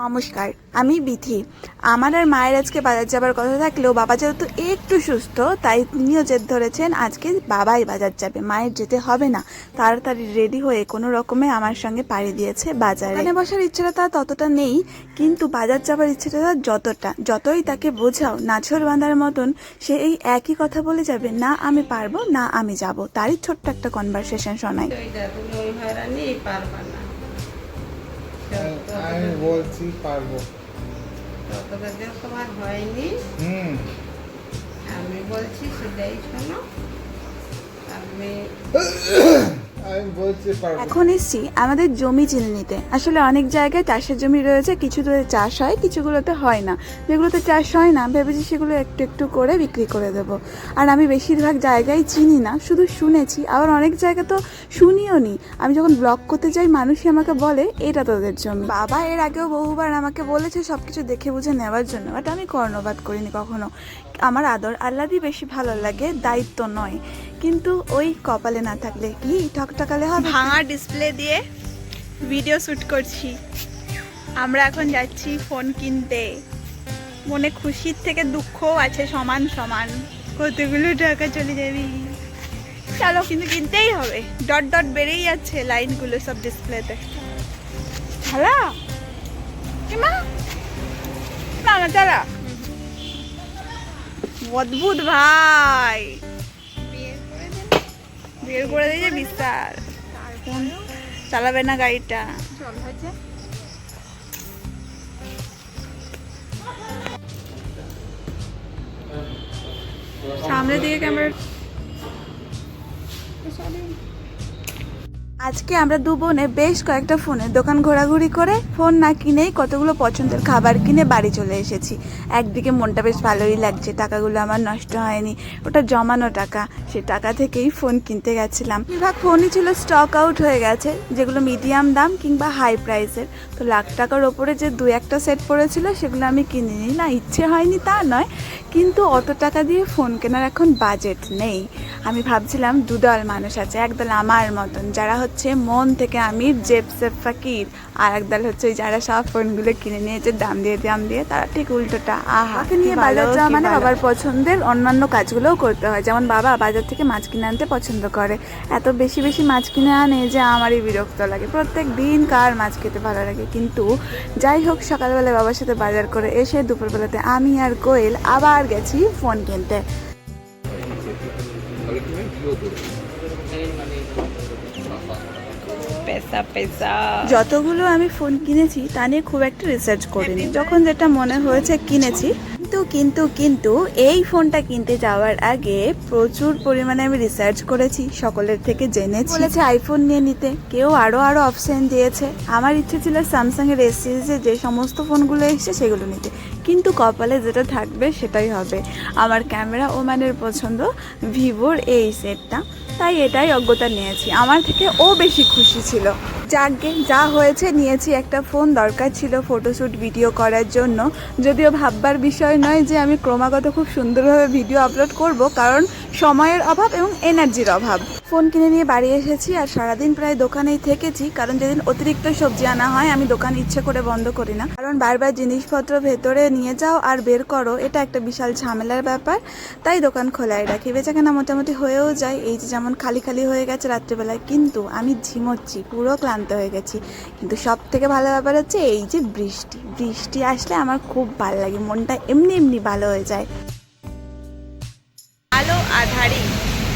নমস্কার, আমি বিথি। আমার আর মায়ের আজকে বাজার যাবার কথা থাকলেও বাবা যেহেতু একটু সুস্থ, তাই তিনিও জেদ ধরেছেন আজকে বাবাই বাজার যাবে, মায়ের যেতে হবে না। তাড়াতাড়ি রেডি হয়ে কোনো রকমে আমার সঙ্গে পাড়ি দিয়েছে বাজারে। এখানে বসার ইচ্ছাটা তার ততটা নেই, কিন্তু বাজার যাবার ইচ্ছাটা তার যতই তাকে বোঝাও নাছোড় বাঁধার মতন, সে এই একই কথা বলে যাবে, না আমি পারবো না, আমি যাব। তারই ছোট্ট একটা কনভারসেশন শোনাই। আমি বলছি পারবো। তোমার হয়নি, আমি বলছি সেটাই শোনো। আমি বলছি পারবো। এখন এসছি আমাদের জমি চিনে নিতে। আসলে অনেক জায়গায় চাষের জমি রয়েছে, কিছুগুলোতে চাষ হয়, কিছুগুলোতে হয় না। যেগুলোতে চাষ হয় না ভেবেছি সেগুলো একটু একটু করে বিক্রি করে দেব। আর আমি বেশিরভাগ জায়গায় চিনি না, শুধু শুনেছি, আবার অনেক জায়গা তো শুনিও নি। আমি যখন ব্লগ করতে যাই মানুষই আমাকে বলে এটা তোদের জমি। বাবা এর আগেও বহুবার আমাকে বলেছে সবকিছু দেখে বুঝে নেওয়ার জন্য, বাট আমি কর্ণপাত করিনি কখনো। আমার আদর আহ্লাদই বেশি ভালো লাগে, দায়িত্ব নয়। কিন্তু ওই কপালে না থাকলে কি ঠকঠকালে হবে। ভাঙা ডিসপ্লে দিয়ে ভিডিও শ্যুট করছি। আমরা এখন যাচ্ছি ফোন কিনতে। মনে খুশির থেকে দুঃখও আছে সমান সমান। কতগুলো টাকা চলে যাবি, চলো কিন্তু কিনতেই হবে। ডট ডট বেড়েই যাচ্ছে লাইনগুলো সব ডিসপ্লেতে। হ্যালো কিমা না না চালা অদ্ভুত ভাই, বের করে দিয়েছে বিশাল। কোন চালাবে না গাড়িটা। সামনে দিকে ক্যামেরা। আজকে আমরা দু বোনে বেশ কয়েকটা ফোনের দোকান ঘোরাঘুরি করে ফোন না কিনেই কতগুলো পছন্দের খাবার কিনে বাড়ি চলে এসেছি। একদিকে মনটা বেশ ভালোই লাগছে, টাকাগুলো আমার নষ্ট হয়নি, ওটা জমানো টাকা। সে টাকা থেকেই ফোন কিনতে গেছিলাম। বেশিরভাগ ফোনই ছিল স্টক আউট হয়ে গেছে, যেগুলো মিডিয়াম দাম কিংবা হাই প্রাইসের। তো লাখ টাকার ওপরে যে দু একটা সেট পড়েছিল সেগুলো আমি কিনিনি। না ইচ্ছে হয়নি তা নয়, কিন্তু অত টাকা দিয়ে ফোন কেনার এখন বাজেট নেই। আমি ভাবছিলাম দুদল মানুষ আছে, একদল আমার মতন যারা হচ্ছে মন থেকে আমির জেব সেব ফাকির, আর একদল হচ্ছে যারা সব ফোনগুলো কিনে নিয়েছে দাম দিয়ে, তারা ঠিক উল্টোটা। আহাকে নিয়ে বাজার যাওয়া মানে বাবার পছন্দের অন্যান্য কাজগুলোও করতে হয়। যেমন বাবা বাজার থেকে মাছ কিনে আনতে পছন্দ করে, এত বেশি বেশি মাছ কিনে আনে যে আমারই বিরক্ত লাগে। প্রত্যেক দিন কার মাছ খেতে ভালো লাগে। কিন্তু যাই হোক, সকালবেলায় বাবার সাথে বাজার করে এসে দুপুরবেলাতে আমি আর কোয়েল আবার গেছি ফোন কিনতে। যতগুলো আমি ফোন কিনেছি তা নিয়ে খুব একটা রিসার্চ করিনি, যখন যেটা মনে হয়েছে কিনেছি। কিন্তু এই ফোনটা কিনতে যাওয়ার আগে প্রচুর পরিমাণে আমি রিসার্চ করেছি, সকলের থেকে জেনেছি। বলেছে আইফোন নিয়ে নিতে, কেউ আরো অপশন দিয়েছে। আমার ইচ্ছে ছিল স্যামসাং এর এস সিরিজে যে সমস্ত ফোনগুলো এসছে সেগুলো নিতে, কিন্তু কপালে যেটা থাকবে সেটাই হবে। আমার ক্যামেরা ওম্যানের পছন্দ ভিভোর এই সেটটা, তাই এটাই অজ্ঞতা নিয়েছি। আমার থেকে ও বেশি খুশি ছিল। যাকে যা হয়েছে, নিয়েছি একটা ফোন, দরকার ছিল ফটোশ্যুট ভিডিও করার জন্য। যদিও ভাববার বিষয় নয় যে আমি ক্রমাগত খুব সুন্দরভাবে ভিডিও আপলোড করব, কারণ সময়ের অভাব এবং এনার্জির অভাব। ফোন কিনে নিয়ে বাড়ি এসেছি আর সারাদিন প্রায় দোকানেই থেকেছি, কারণ যেদিন অতিরিক্ত সবজি আনা হয় আমি দোকান ইচ্ছে করে বন্ধ করি না, কারণ বারবার জিনিসপত্র ভেতরে নিয়ে যাও আর বের করো, এটা একটা বিশাল ঝামেলার ব্যাপার। তাই দোকান খোলাই রাখি, বেচাকেনা মোটামুটি হয়েও যায়। এই যে যেমন খালি খালি হয়ে গেছে রাত্রিবেলায়, কিন্তু আমি ঝিমোচ্ছি, পুরো ক্লান্ত হয়ে গেছি। কিন্তু সব থেকে ভালো ব্যাপার হচ্ছে এই যে বৃষ্টি আসলে আমার খুব ভালো লাগে, মনটা এমনি ভালো হয়ে যায়। আলো আধারি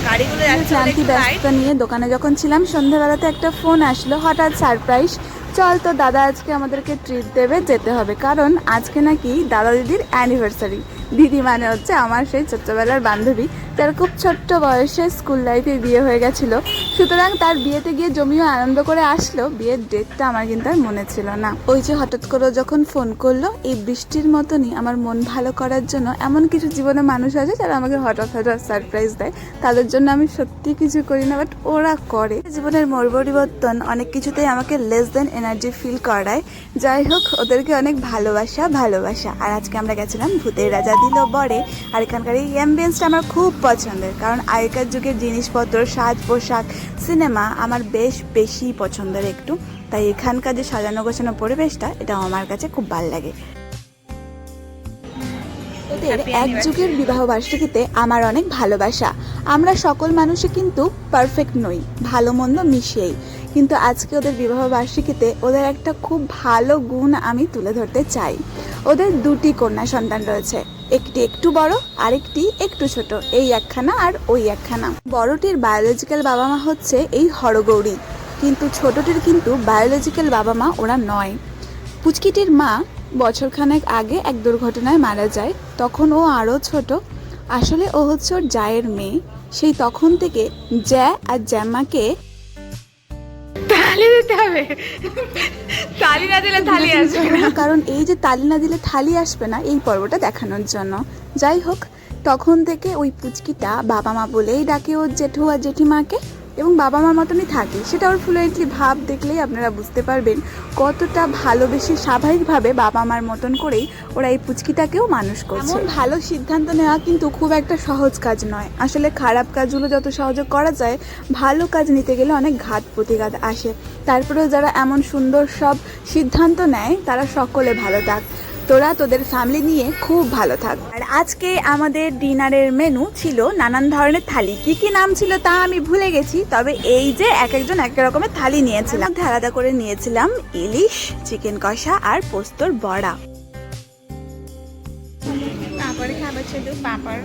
গাড়িগুলো ক্লান্তি ব্যস্ততা নিয়ে দোকানে যখন ছিলাম, সন্ধ্যাবেলাতে একটা ফোন আসলো, হঠাৎ সারপ্রাইজ। চল তো দাদা আজকে আমাদেরকে ট্রিট দেবে, যেতে হবে, কারণ আজকে নাকি দাদা দিদির অ্যানিভার্সারি। দিদি মানে হচ্ছে আমার সেই ছোট্টবেলার বান্ধবী, যার খুব ছোট্ট বয়সে স্কুল লাইফে বিয়ে হয়ে গেছিল। সুতরাং তার বিয়েতে গিয়ে জমিও আনন্দ করে আসলো, বিয়ের ডেটটা আমার কিন্তু আর মনে ছিল না। ওই যে হঠাৎ করে যখন ফোন করলো, এই বৃষ্টির মতনই আমার মন ভালো করার জন্য এমন কিছু জীবনে মানুষ আছে যারা আমাকে হঠাৎ সারপ্রাইজ দেয়। তাদের জন্য আমি সত্যি কিছু করি না, বাট ওরা করে। জীবনের মোড় পরিবর্তন অনেক কিছুতেই আমাকে লেস দেন এনার্জি ফিল করায়। যাই হোক, ওদেরকে অনেক ভালোবাসা। আর আজকে আমরা গেছিলাম ভূতের রাজা দিল বরে। আর এখানকার এই অ্যাম্বিয়েন্সটা আমার খুব পছন্দের, কারণ আগেকার যুগের জিনিসপত্র, সাজ পোশাক, সিনেমা আমার বেশ বেশি পছন্দের একটু। তাই এখানকার যে সাজানো গোছানো পরিবেশটা এটা আমার কাছে খুব ভালো লাগে। ওদের এক যুগের বিবাহ বার্ষিকীতে আমার অনেক ভালোবাসা। আমরা সকল মানুষই কিন্তু পারফেক্ট নই, ভালো মন্দ মিশিয়েই, কিন্তু আজকে ওদের বিবাহ বার্ষিকীতে ওদের একটা খুব ভালো গুণ আমি তুলে ধরতে চাই। ওদের দুটি কন্যা সন্তান রয়েছে, একটি একটু বড় আরেকটি একটু ছোট, এই একখানা আর ওই একখানা। বড়টির বায়োলজিক্যাল বাবা মা হচ্ছে এই হরগৌরী, কিন্তু ছোটটির কিন্তু বায়োলজিক্যাল বাবা মা ওরা নয়। পুচকিটির মা বছরখানেক আগে এক দুর্ঘটনায় মারা যায়, তখন ও আরও ছোট। আসলে ও হচ্ছে ওর জায়ের মেয়ে। সেই তখন থেকে জ্যা আর জ্যামাকে তালি দিতে হবে, তালি না দিলে থালি আসবে না। কারণ এই যে তালি না দিলে থালি আসবে না এই পর্বটা দেখানোর জন্য। যাই হোক, তখন থেকে ওই পুচকিটা বাবা মা বলেই ডাকে ওর জেঠু আর জেঠিমাকে, এবং বাবা মার মতনই থাকে। সেটা ওর ফ্লুয়েন্টলি ভাব দেখলেই আপনারা বুঝতে পারবেন কতটা ভালোবেসে স্বাভাবিকভাবে বাবা মার মতন করেই ওরা এই পুচকিটাকেও মানুষ করছে। এমন ভালো সিদ্ধান্ত নেওয়া কিন্তু খুব একটা সহজ কাজ নয়। আসলে খারাপ কাজগুলো যত সহজে করা যায়, ভালো কাজ নিতে গেলে অনেক ঘাত প্রতিঘাত আসে। তারপরেও যারা এমন সুন্দর সব সিদ্ধান্ত নেয় তারা সকলে ভালো থাক। তোরা তোদের ফ্যামিলি নিয়ে খুব ভালো থাক। আর আজকে আমাদের ডিনারের মেনু ছিল নানান ধরনের থালি। কি কি নাম ছিল তা আমি ভুলে গেছি, তবে এই যে এক একজন এক রকমের থালি নিয়েছিলাম। আলাদা করে নিয়েছিলাম ইলিশ, চিকেন কষা আর পোস্তর বড়া। পাঁপড় খাবার শুধু পাঁপড়।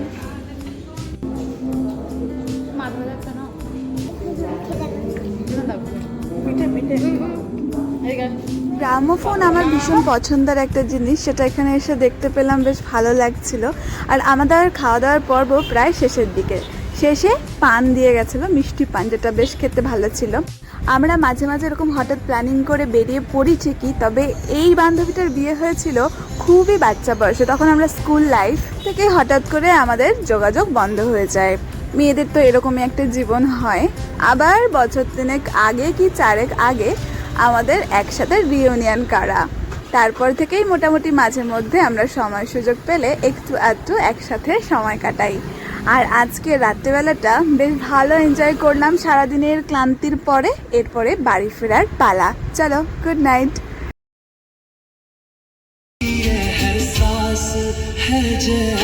গ্রামোফোন আমার ভীষণ পছন্দের একটা জিনিস, সেটা এখানে এসে দেখতে পেলাম, বেশ ভালো লাগছিল। আর আমাদের খাওয়া দাওয়ার পর্ব প্রায় শেষের দিকে। শেষে পান দিয়ে গেছিলো, মিষ্টি পান, যেটা বেশ খেতে ভালো ছিল। আমরা মাঝে মাঝে এরকম হঠাৎ প্ল্যানিং করে বেরিয়ে পড়ি ঠিকই, তবে এই বান্ধবীটার বিয়ে হয়েছিল খুবই বাচ্চা বয়সে। তখন আমরা স্কুল লাইফ থেকে হঠাৎ করে আমাদের যোগাযোগ বন্ধ হয়ে যায়। মেয়েদের তো এরকমই একটা জীবন হয়। আবার বছর 3 আগে কি 4 আগে আমাদের একসাথে রিউনিয়ন করা। তারপর থেকেই মোটামুটি মাঝে মধ্যে আমরা সময় সুযোগ পেলে একটু আধটু একসাথে সময় কাটাই। আর আজকে রাত্রেবেলাটা বেশ ভালো এনজয় করলাম সারাদিনের ক্লান্তির পরে। এরপরে বাড়ি ফেরার পালা। চলো, গুড নাইট। है सांस है जय